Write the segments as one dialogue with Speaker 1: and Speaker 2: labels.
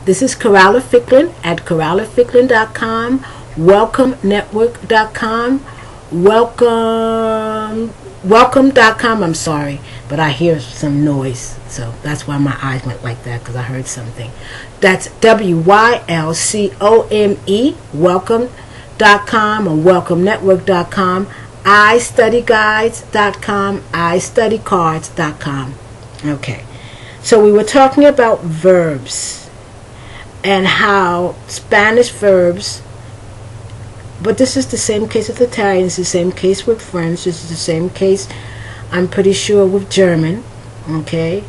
Speaker 1: This is Carrala Ficklin at carralaficklin.com, welcomenetwork.com, welcome.com. I'm sorry, but I hear some noise, so that's why my eyes went like that, because I heard something. That's WYLCOME, welcome.com or welcomenetwork.com, istudyguides.com, istudycards.com. Okay, so we were talking about verbs and how Spanish verbs, but this is the same case with Italian, it's the same case with French, this is the same case, I'm pretty sure, with German, okay,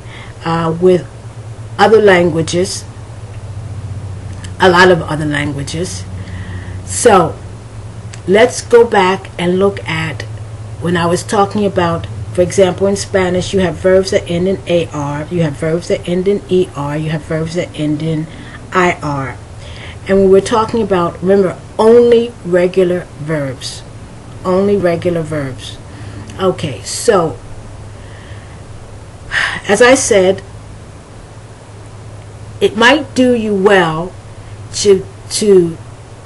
Speaker 1: with other languages, a lot of other languages. So let's go back and look at when I was talking about, for example, in Spanish you have verbs that end in AR, you have verbs that end in ER, you have verbs that end in IR. And we were talking about, remember, only regular verbs. Only regular verbs. Okay, so as I said, it might do you well to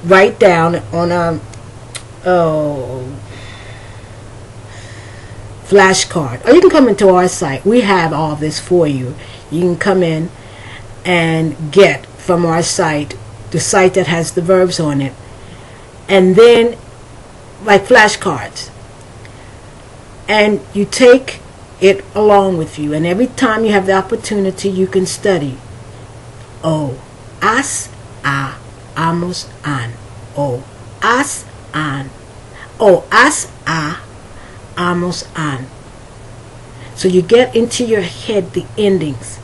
Speaker 1: write down on a flashcard, or you can come into our site. We have all this for you. You can come in and get from our site, the site that has the verbs on it, and then like flashcards, and you take it along with you, and every time you have the opportunity you can study. O, as, a, amos, an. O, as, an. O, as, a, amos, an. So you get into your head the endings.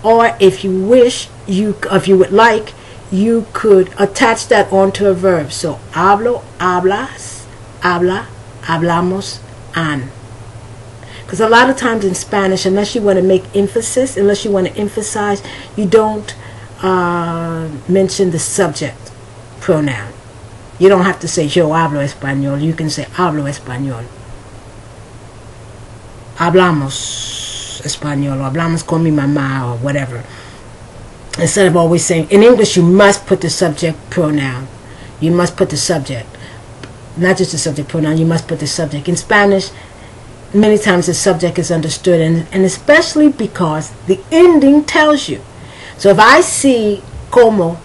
Speaker 1: Or if you wish, if you would like, you could attach that onto a verb. So hablo, hablas, habla, hablamos, an. Because a lot of times in Spanish, unless you want to make emphasis, unless you want to emphasize, you don't mention the subject pronoun. You don't have to say yo hablo español. You can say hablo español. Hablamos español, or hablamos con mi mamá, or whatever. Instead of always saying, in English you must put the subject pronoun. You must put the subject. Not just the subject pronoun, you must put the subject. In Spanish, many times the subject is understood, and especially because the ending tells you. So if I see como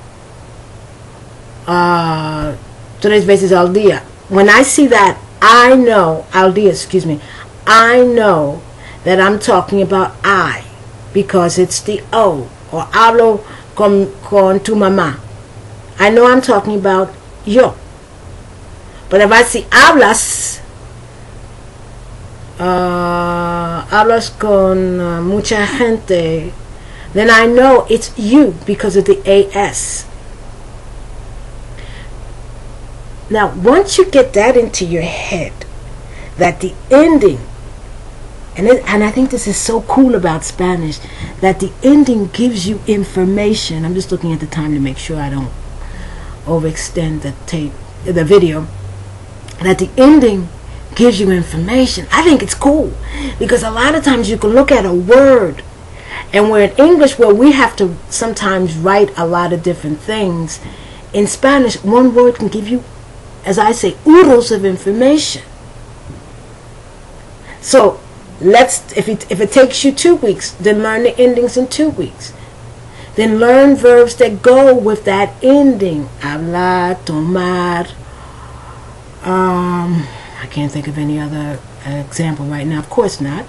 Speaker 1: 3 veces al día, when I see that, I know, al día, excuse me, I know that I'm talking about I, because it's the O. Or hablo con tu mamá, I know I'm talking about yo. But if I see hablas, hablas con mucha gente, then I know it's you because of the AS. Now, once you get that into your head, that the ending, and I think this is so cool about Spanish, that the ending gives you information. I'm just looking at the time to make sure I don't overextend the video. That the ending gives you information. I think it's cool, because a lot of times you can look at a word, and we're in English where we have to sometimes write a lot of different things. In Spanish, one word can give you, as I say, oodles of information. So if it takes you 2 weeks, then learn the endings in 2 weeks. Then learn verbs that go with that ending. Hablar, tomar. I can't think of any other example right now. Of course not.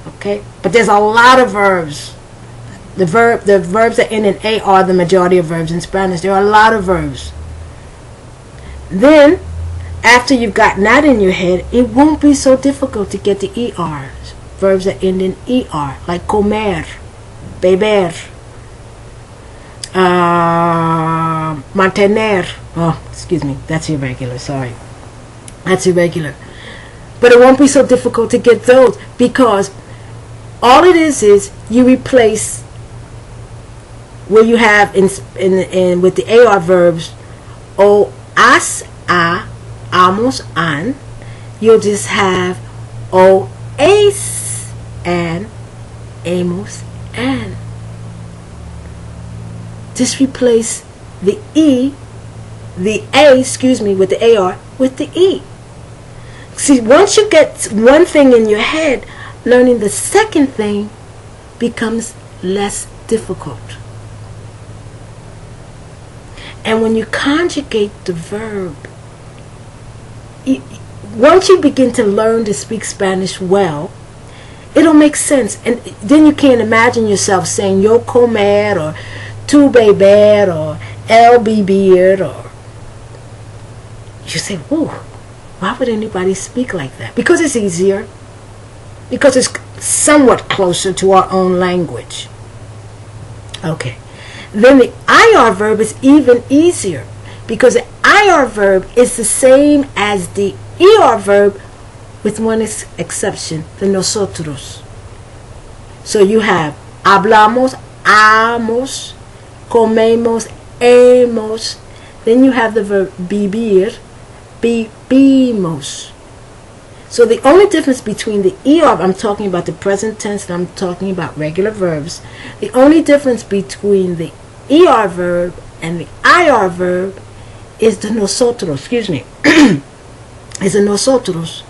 Speaker 1: Okay, but there's a lot of verbs. The verbs that end in A are the majority of verbs in Spanish. There are a lot of verbs. Then, after you've gotten that in your head, it won't be so difficult to get the ERs. Verbs that end in ER, like comer, beber, mantener. Oh, excuse me, that's irregular, sorry. That's irregular. But it won't be so difficult to get those, because all it is you replace where you have in with the AR verbs, o, as, a, amos, an, you'll just have o, es, and, amos, and. just replace the A, with the AR with the E. See, once you get one thing in your head, learning the second thing becomes less difficult. And when you conjugate the verb, once you begin to learn to speak Spanish well, it'll make sense. And then you can't imagine yourself saying yo comer or tu beber or el vivir, or you say, ooh, why would anybody speak like that? Because it's easier. Because it's somewhat closer to our own language. Okay. Then the IR verb is even easier, because the IR verb is the same as the ER verb with one exception, the nosotros. So you have hablamos, amos, comemos, hemos. Then you have the verb vivir, vivimos. So the only difference between the ER, I'm talking about the present tense and I'm talking about regular verbs. The only difference between the ER verb and the IR verb is the nosotros, is the nosotros.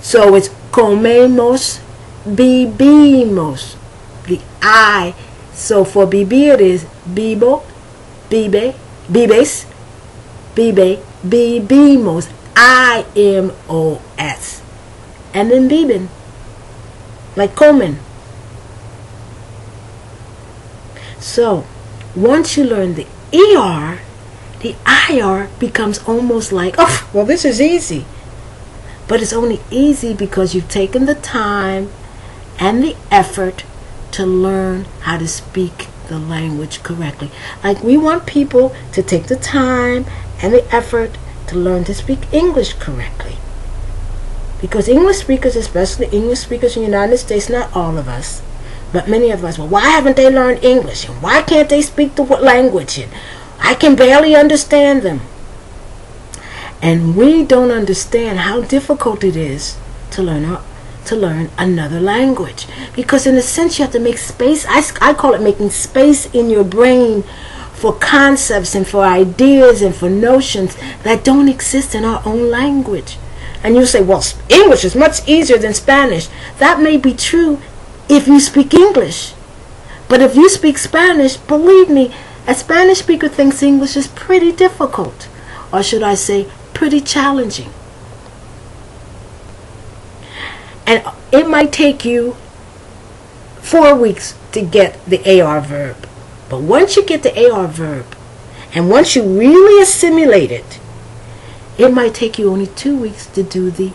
Speaker 1: So it's comemos, vivimos. The I. So for vivir is vivo, vive, vives, vive, vivimos. I-M-O-S. And then viven, like comen. So once you learn the ER, the IR becomes almost like, oh, well, this is easy. But it's only easy because you've taken the time and the effort to learn how to speak the language correctly. Like, we want people to take the time and the effort to learn to speak English correctly. Because English speakers, especially English speakers in the United States, not all of us, but many of us, well, why haven't they learned English? And why can't they speak the language? And I can barely understand them. And we don't understand how difficult it is to learn another language. Because in a sense, you have to make space. I call it making space in your brain for concepts and for ideas and for notions that don't exist in our own language. And you say, well, English is much easier than Spanish. That may be true if you speak English. But if you speak Spanish, believe me, a Spanish speaker thinks English is pretty difficult. Or should I say, pretty challenging. And it might take you 4 weeks to get the AR verb. But once you get the AR verb, and once you really assimilate it, it might take you only 2 weeks to do the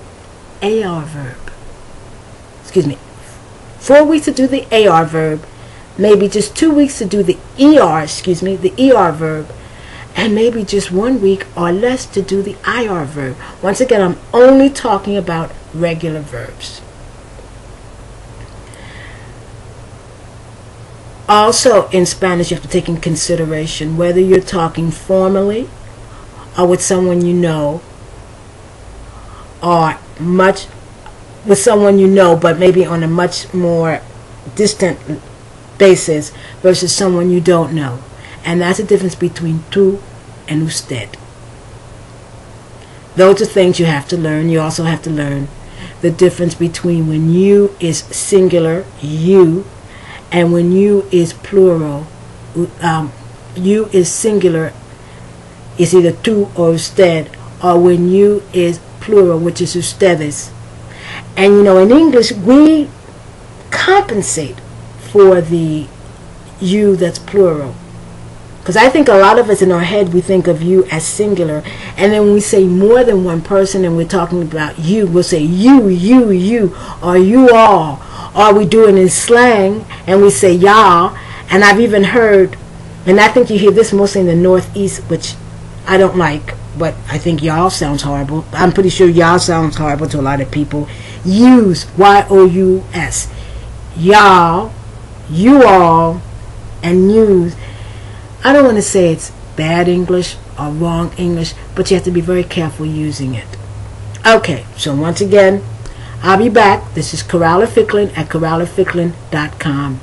Speaker 1: AR verb. 4 weeks to do the AR verb, maybe just 2 weeks to do the ER verb, and maybe just 1 week or less to do the IR verb. Once again, I'm only talking about regular verbs. Also, in Spanish, you have to take in consideration whether you're talking formally or with someone you know, or with someone you know, but maybe on a much more distant basis versus someone you don't know. And that's the difference between tú and usted. Those are things you have to learn. You also have to learn the difference between when you is singular, you, and when you is plural. You is singular, is either tú or usted, or when you is plural, which is ustedes. And you know, in English, we compensate for the you that's plural. Because I think a lot of us in our head, we think of you as singular. And then when we say more than one person and we're talking about you, we'll say you, or you all. Or we do it in slang and we say y'all. And I've even heard, and I think you hear this mostly in the Northeast, which I don't like, but I think y'all sounds horrible. I'm pretty sure y'all sounds horrible to a lot of people. Use, Y-O-U-S. Y'all, you all, and use. I don't want to say it's bad English or wrong English, but you have to be very careful using it. Okay, so once again, I'll be back. This is Carrala Ficklin at carralaficklin.com.